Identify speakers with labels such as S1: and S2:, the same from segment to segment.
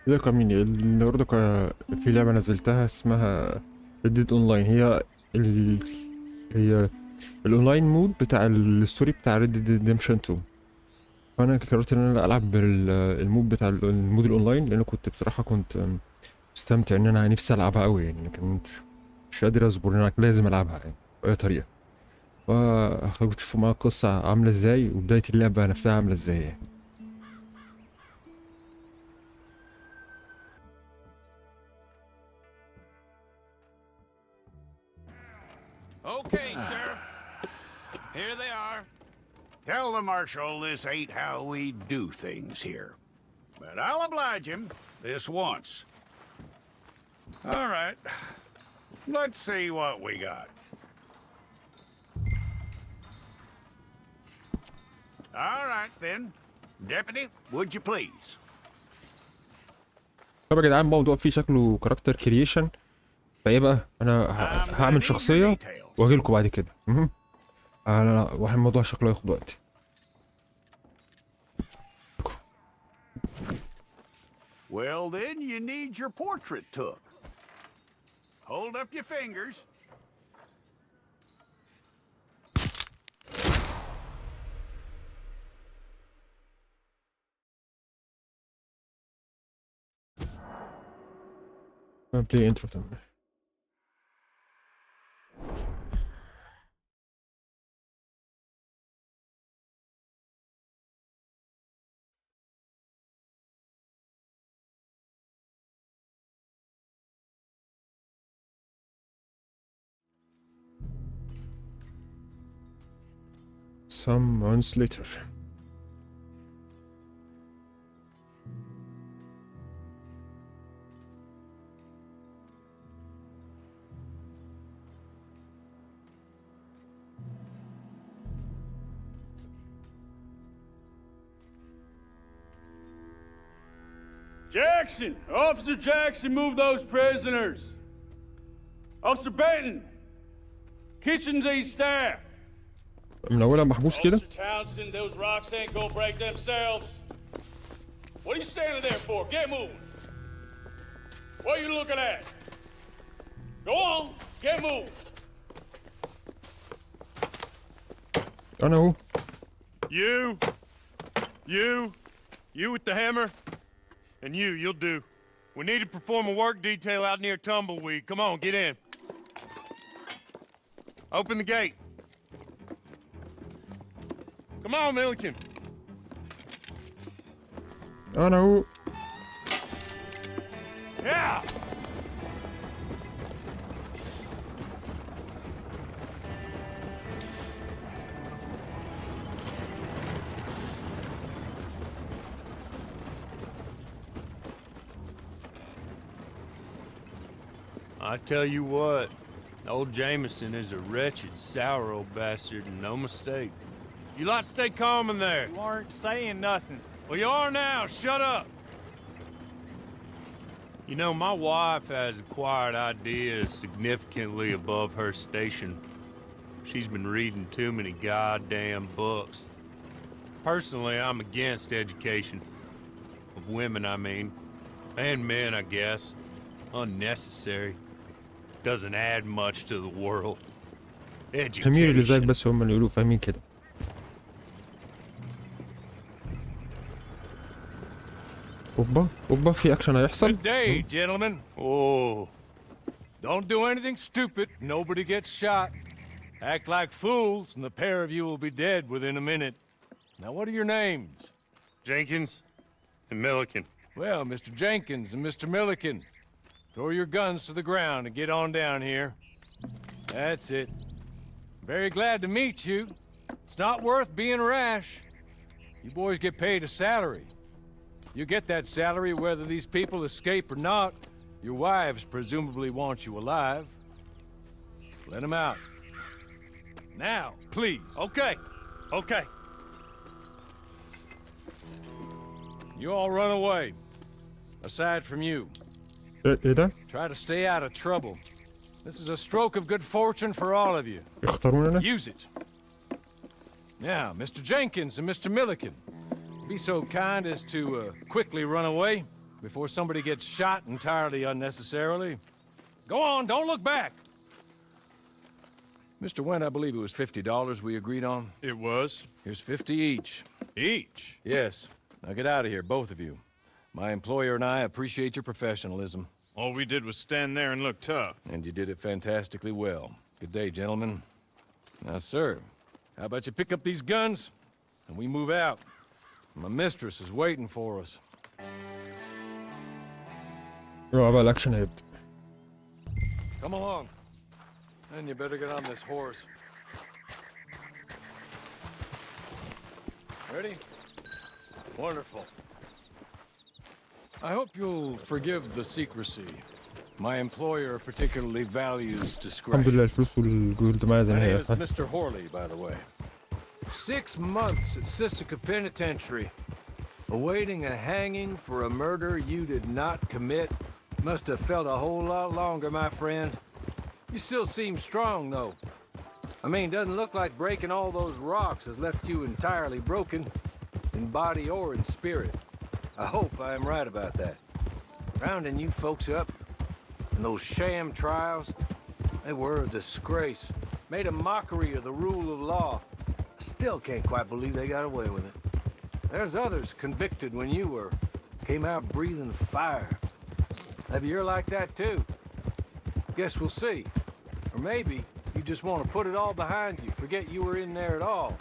S1: ازيك يا ميني؟ النهارده في لعبة نزلتها اسمها اونلاين. ال... هي الاونلاين مود بتاع الستوري بتاع ريدمشن 2. فانا قررت ان انا العب المود بتاع المود الاونلاين، لان كنت مستمتع ان انا نفسي العبها قوي، يعني كنت مش قادر اصبر ان انا لازم العبها يعني باي طريقة. فخليكم تشوفوا معايا القصة عاملة ازاي وبداية اللعبة نفسها عاملة ازاي يعني.
S2: Okay, Sheriff. Here they are.
S3: Tell the Marshal this ain't how we do things here. But I'll oblige him this once. All right. Let's see what we got. All right, then. Deputy, would you please?
S1: طب يا جدعان، الموضوع فيه شكله كاركتر كرييشن، فايه بقى انا هعمل شخصيه واجي لكم بعد كده. واحد الموضوع شكله هياخد وقت.
S3: Well, then you need your portrait took. Hold up your fingers.
S1: بلاي انترو تمام. Some months later.
S4: Jackson! Officer Jackson, move those prisoners! Officer Benton! Kitchens aid staff!
S1: من اولها محبوس كده.
S4: Officer Townsend, those rocks ain't gonna break themselves. What are you standing there for? Get moving! What are you looking at? Go on, get moving!
S1: انا اهو.
S5: You with the hammer? And you'll do. We need to perform a work detail out near Tumbleweed. Come on, get in. Open the gate. Come on, Milliken.
S1: انا اهو.
S5: Yeah! I tell you what, old Jameson is a wretched, sour old bastard, and no mistake. You lot stay calm in there.
S2: You aren't saying nothing.
S5: Well, you are now. Shut up. You know, my wife has acquired ideas significantly above her station. She's been reading too many goddamn books. Personally, I'm against education. Of women, I mean. And men, I guess. Unnecessary. Doesn't add much to the world.
S1: الحمير اللي زيك
S5: Education.
S1: بس هم اللي يقولوا فاهمين كده. اوبا في اكشن هيحصل.
S4: Good day, gentlemen. Oh. Don't do anything stupid. Nobody gets shot. Act like fools, and the pair of you will be dead within a minute. Now, what are your names?
S5: Jenkins and Milliken.
S4: Well, Mr. Jenkins and Mr. Milliken, throw your guns to the ground and get on down here. That's it. Very glad to meet you. It's not worth being rash. You boys get paid a salary. You get that salary whether these people escape or not. Your wives presumably want you alive. Let them out. Now, please.
S5: Okay. Okay.
S4: You all run away. Aside from you.
S1: ايه ده؟
S4: Try to stay out of trouble. This is a stroke of good fortune for all of you.
S1: يختارون انا؟
S4: Use it. Now, Mr. Jenkins and Mr. Milliken, be so kind as to quickly run away. before somebody gets shot entirely unnecessarily. Go on, don't look back. Mr. Went, I believe it was $50 we agreed on.
S5: It was.
S4: Here's 50 each.
S5: Each?
S4: Yes. Now get out of here, both of you. My employer and I appreciate your professionalism.
S5: All we did was stand there and look tough.
S4: And you did it fantastically well. Good day, gentlemen. Now, sir, how about you pick up these guns and we move out? My mistress is waiting for us.
S1: اه بقى الاكشن هيبدأ.
S4: Come along. And you better get on this horse. Ready? Wonderful. I hope you'll forgive the secrecy. My employer particularly values
S1: الحمد
S4: discretion.
S1: لله الفلوس والجولد معايا زي
S4: My
S1: ما
S4: name
S1: هي.
S4: is Mr. Horley, by the way. 6 months at Sisika Penitentiary, awaiting a hanging for a murder you did not commit. Must have felt a whole lot longer, my friend. You still seem strong, though. I mean, doesn't look like breaking all those rocks has left you entirely broken, in body or in spirit. I hope I am right about that. Rounding you folks up, and those sham trials, they were a disgrace. Made a mockery of the rule of law. I still can't quite believe they got away with it. There's others convicted when you were. Came out breathing fire. Maybe you're like that too. Guess we'll see. Or maybe you just want to put it all behind you, forget you were in there at all.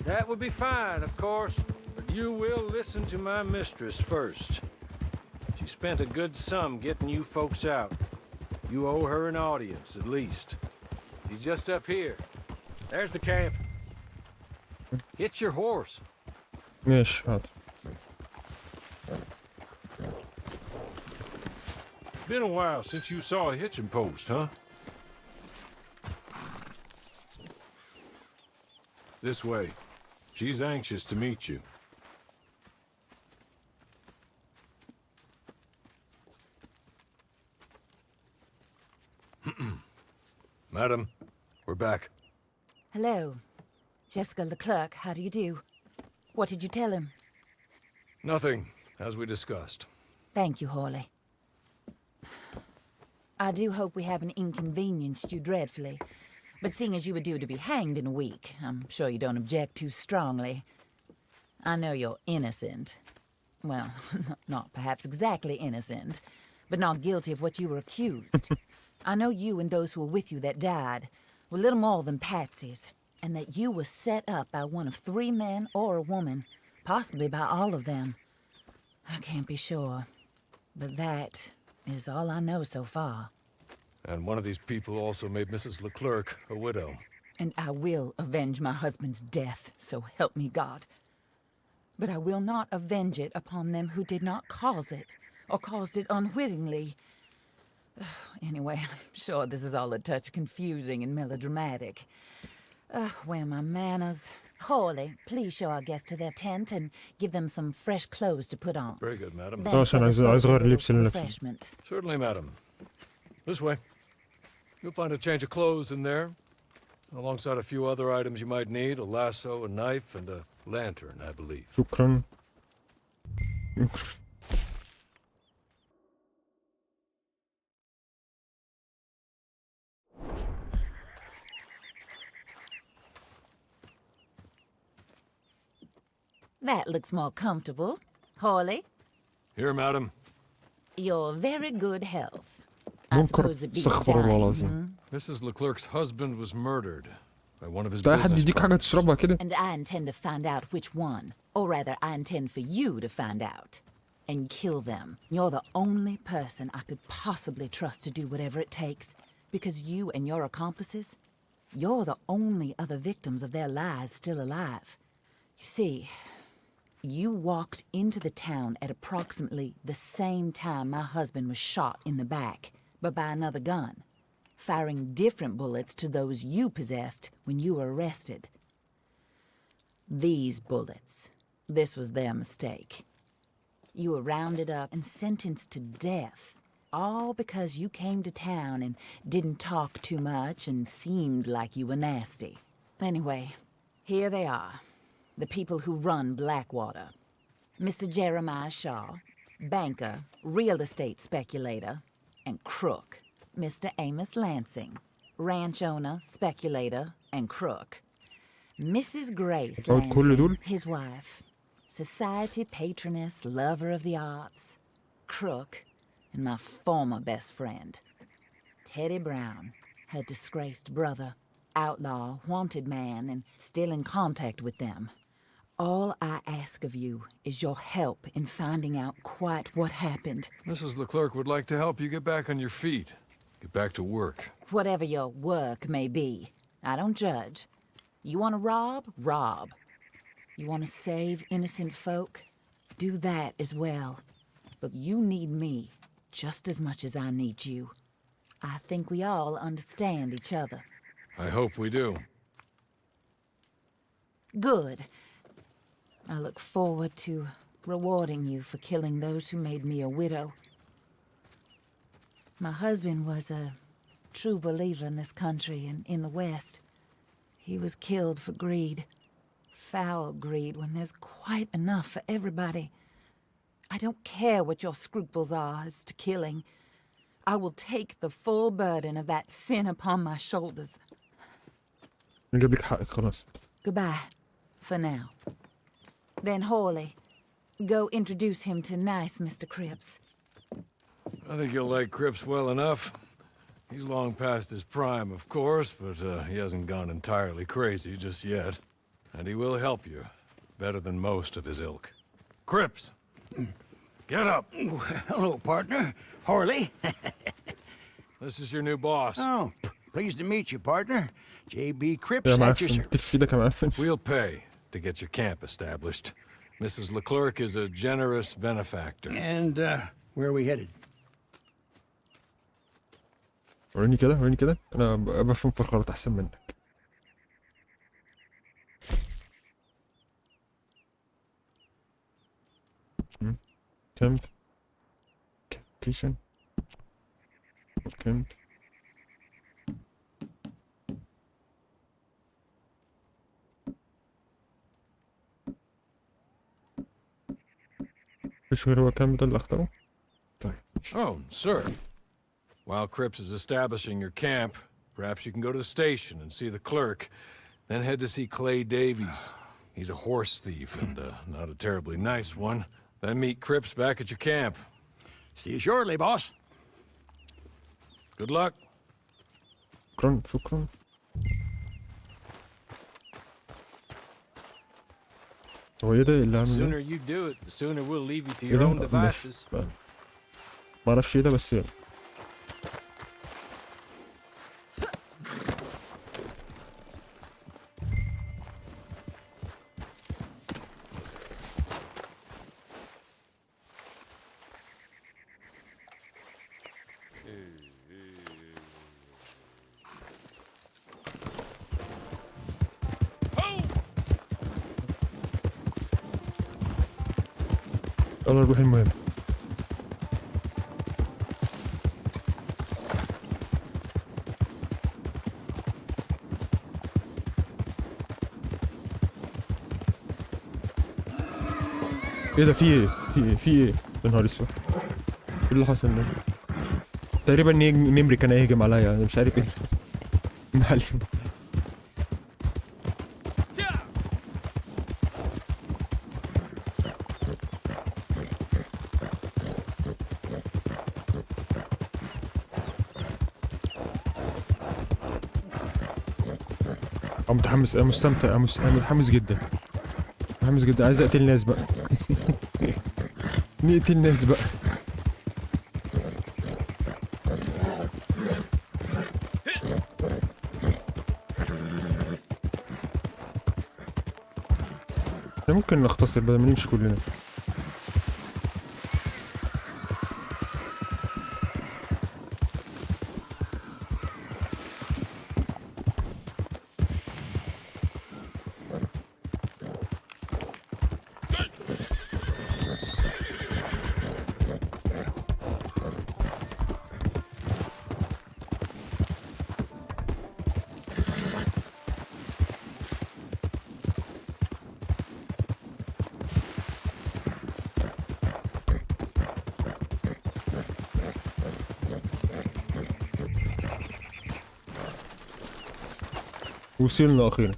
S4: That would be fine, of course, but you will listen to my mistress first. She spent a good sum getting you folks out. You owe her an audience, at least. She's just up here. There's the camp. Hitch your horse.
S1: ماشي حاضر.
S4: Been a while since you saw a hitching post, huh? This way. She's anxious to meet you. Madam, we're back.
S6: Hello. Jessica Leclerc, how do you do? What did you tell him?
S4: Nothing, as we discussed.
S6: Thank you, Hawley. I do hope we haven't inconvenienced you dreadfully. But seeing as you were due to be hanged in a week, I'm sure you don't object too strongly. I know you're innocent. Well, not perhaps exactly innocent, but not guilty of what you were accused. I know you and those who were with you that died were little more than patsies, and that you were set up by one of 3 men or a woman, possibly by all of them. I can't be sure, but that is all I know so far.
S4: And one of these people also made Mrs. Leclerc a widow.
S6: And I will avenge my husband's death, so help me God. But I will not avenge it upon them who did not cause it, or caused it unwittingly. Anyway, I'm sure this is all a touch confusing and melodramatic. Where are my manners? Hawley, please show our guests to their tent and give them some fresh clothes to put on.
S4: Very good, madam.
S6: Then
S1: خلاص انا
S6: serve us
S1: عايز
S6: both
S1: اغير
S6: a little
S1: اللبس اللي لابسه.
S6: refreshment.
S4: Certainly, madam. This way. You'll find a change of clothes in there, alongside a few other items you might need, a lasso, a knife, and a lantern, I believe.
S1: شكرا.
S6: That looks more comfortable. Hawley,
S4: Here, madam.
S6: your very good health. I
S1: منكر
S6: suppose it beats
S1: استغفر الله
S6: dying,
S1: العظيم.
S4: Mrs. Leclerc's husband was murdered by one of his
S1: ده حد
S4: business
S1: يديك حاجة
S4: partners.
S1: تشربها كده؟
S6: And I intend to find out which one. Or rather, I intend for you to find out. And kill them. You're the only person I could possibly trust to do whatever it takes. Because you and your accomplices, you're the only other victims of their lies still alive. You see, you walked into the town at approximately the same time my husband was shot in the back, but by another gun, firing different bullets to those you possessed when you were arrested. These bullets, this was their mistake. You were rounded up and sentenced to death, all because you came to town and didn't talk too much and seemed like you were nasty. Anyway, here they are, the people who run Blackwater. Mr. Jeremiah Shaw, banker, real estate speculator, and crook, Mr. Amos Lansing. Ranch owner, speculator, and crook. Mrs. Grace
S1: أقعد كل دول؟
S6: Lansing, his wife. Society patroness, lover of the arts. Crook, and my former best friend. Teddy Brown, her disgraced brother. Outlaw, wanted man, and still in contact with them. All I ask of you is your help in finding out quite what happened.
S4: Mrs. Leclerc would like to help you get back on your feet. Get back to work.
S6: Whatever your work may be, I don't judge. You want to rob? Rob. You want to save innocent folk? Do that as well. But you need me just as much as I need you. I think we all understand each other.
S4: I hope we do.
S6: Good. I look forward to rewarding you for killing those who made me a widow. My husband was a true believer in this country and in the West. He was killed for greed. Foul greed when there's quite enough for everybody. I don't care what your scruples are as to killing. I will take the full burden of that sin upon my shoulders.
S1: نجيب لك حقك خلاص.
S6: Goodbye, for now. Then Hawley, go introduce him to nice Mr. Cripps.
S4: I think you'll like Cripps well enough. He's long past his prime, of course, but he hasn't gone entirely crazy just yet. And he will help you, better than most of his ilk. Cripps! Get up!
S7: Hello, partner. Harley.
S4: This is your new boss.
S7: Oh, pleased to meet you, partner. J.B. Cripps
S1: يا
S7: at your
S1: معفن
S7: service.
S1: اديك في ايدك يا معفن.
S4: We'll pay to get your camp established. Mrs. Leclerc is a generous benefactor.
S7: And, where are we headed?
S1: وريني كده وريني كده، انا بفهم في الخرائط احسن منك. كامب كيشن كامب مش غير هو كامب ده اللي اختاره. طيب
S4: Oh, sir. While Cripps is establishing your camp, perhaps you can go to the station and see the clerk, then head to see Clay Davies. He's a horse thief and not a terribly nice one. Then meet Cripps back at your camp.
S7: See you shortly, boss.
S4: Good luck.
S1: شكرا شكرا. هو ايه ده اللي
S5: The
S1: عامل ده؟
S5: sooner you do it, the sooner we'll leave you to
S1: ايه
S5: your own
S1: ده؟ ماشي.
S5: devices.
S1: ما اعرفش ايه ده بس يلا. يلا نروح المهم. ايه ده؟ في ايه؟ في ايه؟ يا نهار اسود. ايه اللي حصل ده؟ تقريبا نمري كان هيهجم عليا، انا مش عارف ايه. ما علينا. انا متحمس، انا مستمتع، انا متحمس جدا، متحمس جدا. عايز اقتل ناس بقى. نقتل ناس بقى. ممكن نختصر بدل ما نمشي كلنا. وصلنا اخيرا.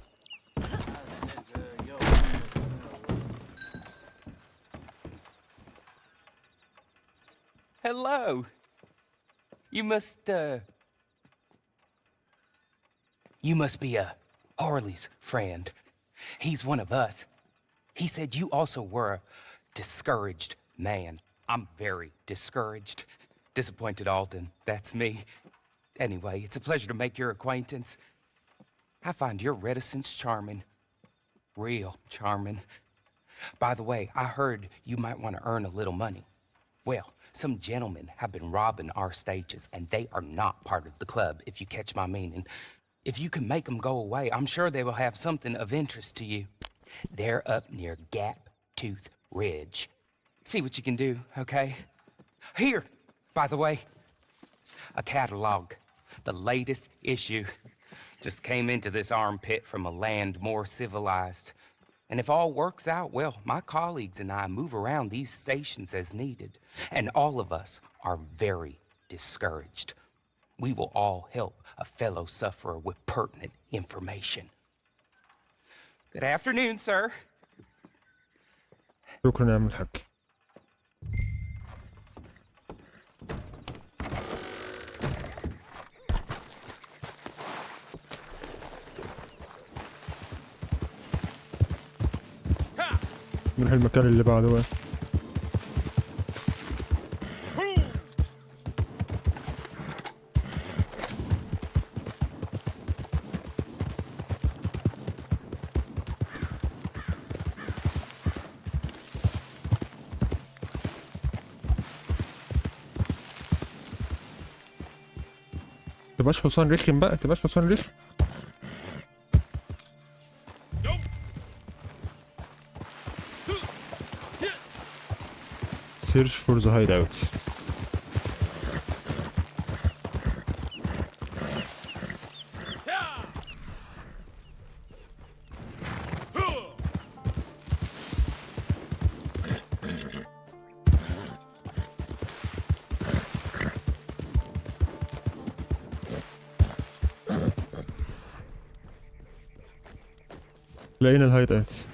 S8: Hello. You must be Harley's friend. He's one of us. He said you also were a discouraged man. I'm very discouraged. Disappointed Alden, that's me. Anyway, it's a pleasure to make your acquaintance. I find your reticence charming. Real charming. By the way, I heard you might want to earn a little money. Well, some gentlemen have been robbing our stages, and they are not part of the club, if you catch my meaning. If you can make them go away, I'm sure they will have something of interest to you. They're up near Gap Tooth Ridge. See what you can do, okay? Here, by the way, a catalog. The latest issue. Just came into this armpit from a land more civilized. And if all works out, well, my colleagues and I move around these stations as needed. And all of us are very discouraged. We will all help a fellow sufferer with pertinent information. Good afternoon, sir.
S1: شكرا يا عم الحاج. نروح المكان اللي بعده بقى. تبقاش حصان رخم بقى، تبقاش حصان رخم. Search for the hideout. لقينا الهايداوت.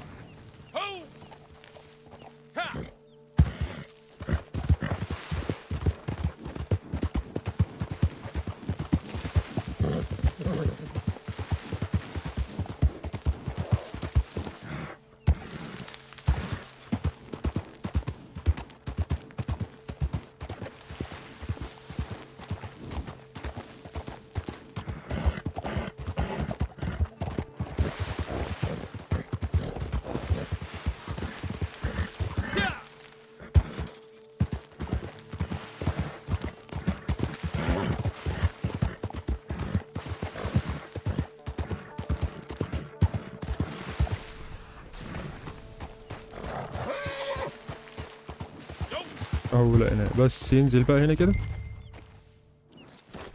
S1: اهو لقيناه، بس ينزل بقى هنا كده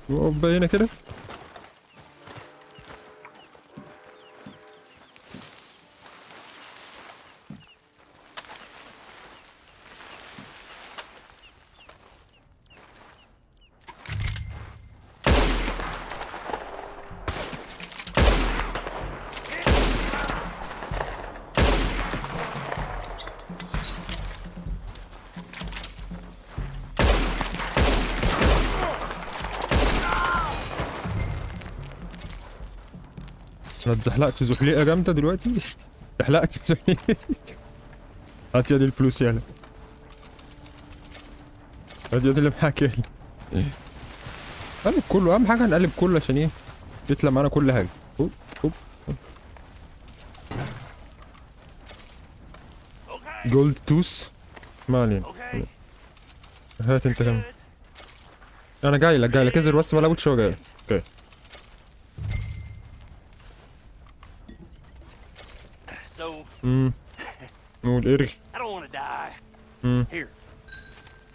S1: ويقف بقى هنا كده. انا اتزحلقت زحليقه جامده دلوقتي. اتزحلقت زحليقه. هات يا دي الفلوس يالا، هات يا دي اللي معاك يالا. قلب كله، اهم حاجه نقلب كله عشان ايه يطلع معانا كل حاجه. هوب هوب جولد توس، ما علينا. هات انت كمان، انا جاي لك انزل بس ما لقيتش هو جاي لك. اوكي قول ارغي.
S9: I don't want to die. Here,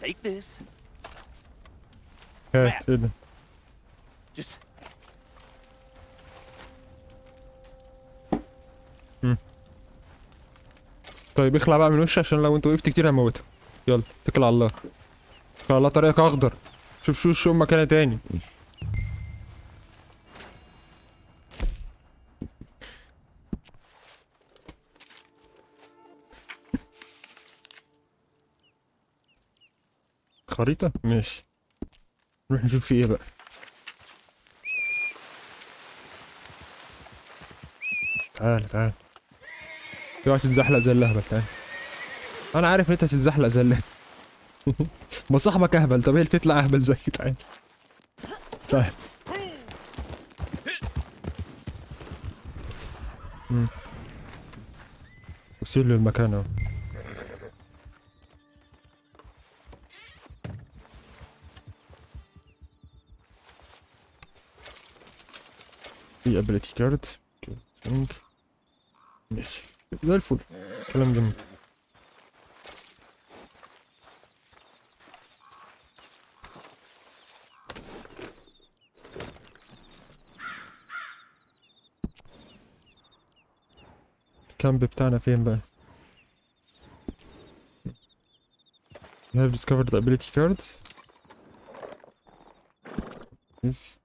S9: take this.
S1: هات ايه ده؟
S9: Just
S1: طيب اخلع بقى من وشي عشان لو انت وقفت كتير هموتك. يلا اتكل على الله. اتكل على الله، طريقك اخضر. شوف شو امك انا تاني. خريطة ماشي. نروح نشوف في ايه بقى. تعال تعال. اوعى تتزحلق زي اللهبل. تعال. انا عارف ان انت هتتزحلق زي اللهبل. ما صاحبك اهبل، طب هي اللي تطلع اهبل زي. تعال تعال. وصل للمكان اهو. في ابيليتي كارد ماشي زي الفل. كلام جميل. الكامب بتاعنا فين بقى؟ You have discovered the ability card. Yes.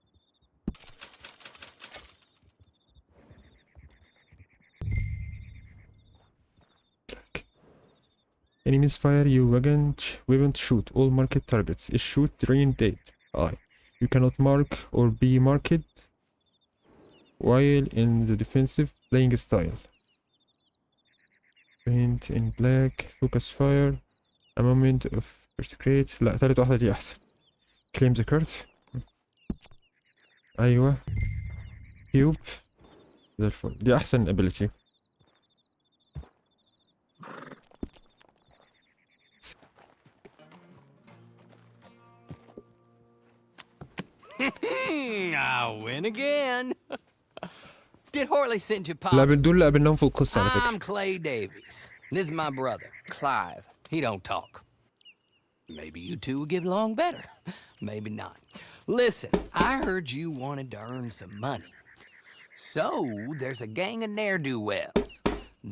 S1: Enemies fire you weapon shoot all marked targets. Is shoot rain date. I. You cannot mark or be marked while in the defensive playing style. Paint in black. Focus fire. A moment of verticate. لا تالت واحدة دي أحسن. Claim the card. أيوة. Cube. زي الفل. دي أحسن ability.
S10: I win again. Did Horley send you, Pop?
S1: لا دول اللي قابلناهم في القصة على فكرة.
S10: I'm Clay Davies. This is my brother, Clive. He don't talk. Maybe you two will get along better. Maybe not. Listen, I heard you wanted to earn some money. So, there's a gang of ne'er-do-wells.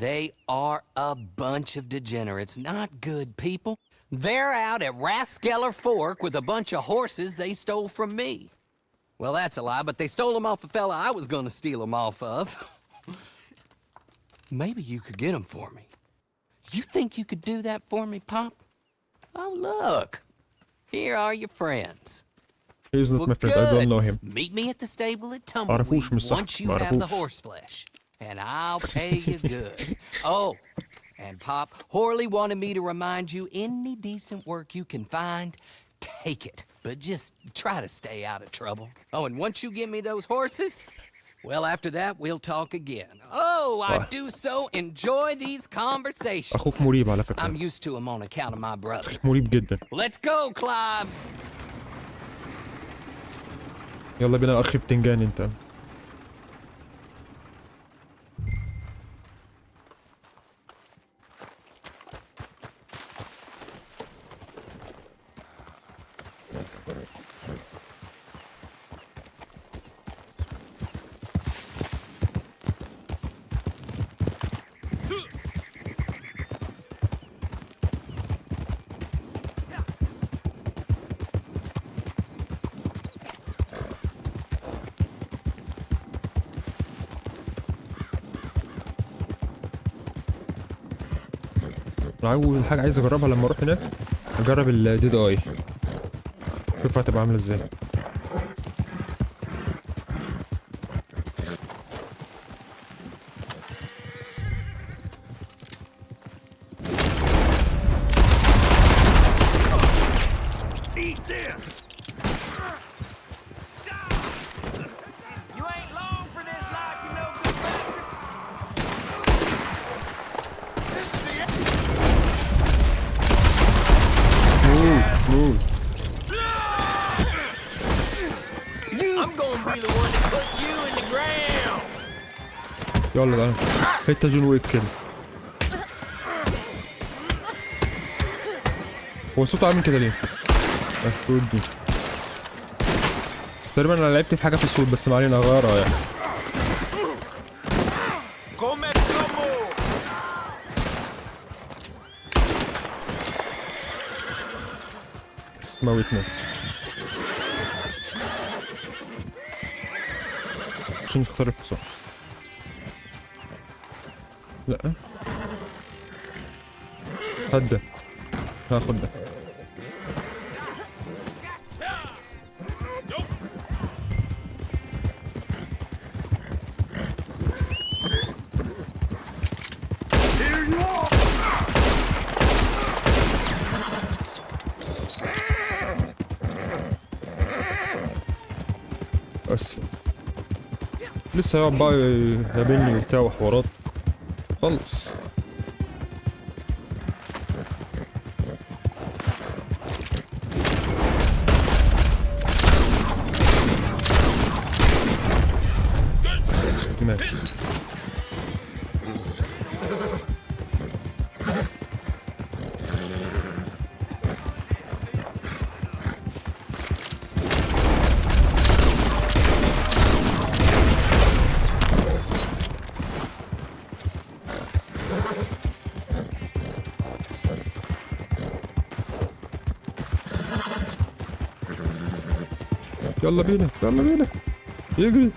S10: They are a bunch of degenerates, not good people. They're out at Raskeller Fork with a bunch of horses they stole from me. Well, that's a lie, but they stole them off a fella I was gonna steal them off of. Maybe you could get them for me. You think you could do that for me, Pop? Oh, look. Here are your friends.
S1: He's not my friend, I don't know him.
S10: Meet me at the stable at
S1: معرفوش
S10: Tumbleweed
S1: مش صح.
S10: once you have the
S1: معرفوش.
S10: horse flesh. And I'll pay you good. Oh, and Pop, Horley wanted me to remind you, any decent work you can find, take it. But just try to stay out of trouble. Oh, and once you give me those horses, well, after that, we'll talk again. Oh, I do so enjoy these conversations.
S1: أخوك مريب على فكرة.
S10: I'm used to them on account of my brother.
S1: مريب جدا.
S10: Let's go, Clive.
S1: يلا بينا أخي بتنجان أنت. أنا أول حاجة عايز أجربها لما أروح هناك أجرب الديد أي. شوف هتبقى عاملة إزاي.
S10: You ain't long for this life, you know, good bastard.
S1: موت.
S10: I'm gonna be the one that puts you in the ground.
S1: يلا بقى. حتة جون ويك كده. هو صوته عامل كده ليه؟ الصوت دي. تقريبا أنا لعبت في حاجة في الصوت بس ما علينا غيرها يعني. موتنا عشان نخترق صح. لا هات ده. هاخد ده. بس لسه هيقعد بقى يقابلني وبتاع وحوارات. خلص. ماشي. يلا بينا يلا بينا يجري.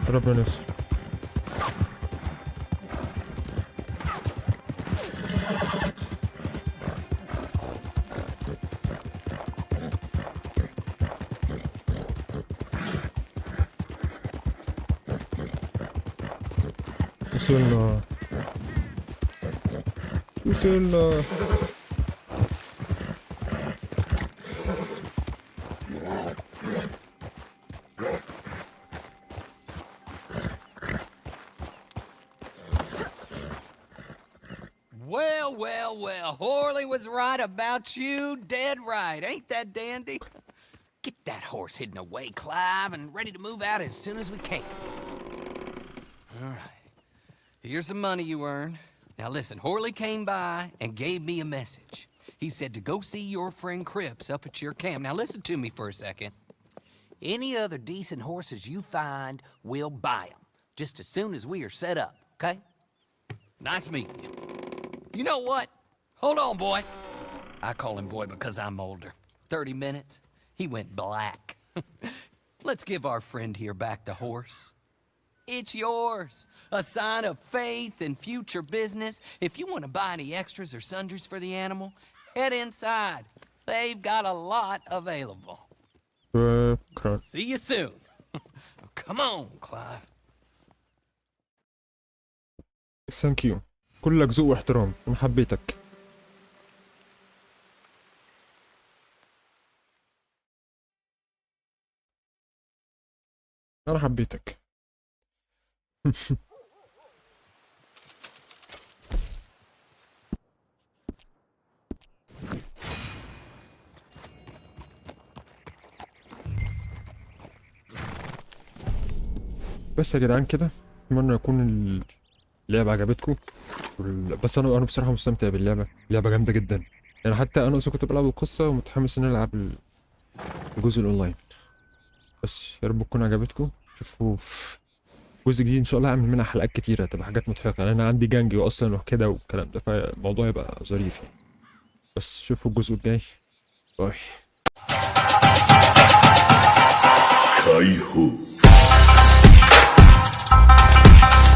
S1: ربنا يستر. وصلنا وصلنا.
S10: Well, Horley was right about you, dead right. Ain't that dandy? Get that horse hidden away, Clive, and ready to move out as soon as we can. All right. Here's the money you earned. Now listen, Horley came by and gave me a message. He said to go see your friend Cripps up at your camp. Now listen to me for a second. Any other decent horses you find, we'll buy them. Just as soon as we are set up, okay? Nice meeting you. You know what? Hold on, boy. I call him boy because I'm older. 30 minutes, he went black. Let's give our friend here back the horse. It's yours. A sign of faith and future business. If you want to buy any extras or sundries for the animal, head inside. They've got a lot available. See you soon. Come on, Clive.
S1: ثانك يو. كلك ذوق واحترام. انا حبيتك. انا حبيتك. بس يا جدعان كده اتمنى يكون اللعبة عجبتكم. بس انا بصراحة مستمتع باللعبة. اللعبة جامدة جدا يعني. حتى انا اصلا كنت بلعب القصة ومتحمس ان العب الجزء الاونلاين. بس يا رب تكون عجبتكم. شوفوا جزء جديد ان شاء الله هعمل منها حلقات كتيرة تبقى حاجات مضحكة لان انا عندي جانجي اصلا وكده والكلام ده فالموضوع يبقى ظريف يعني. بس شوفوا الجزء الجاي. باي.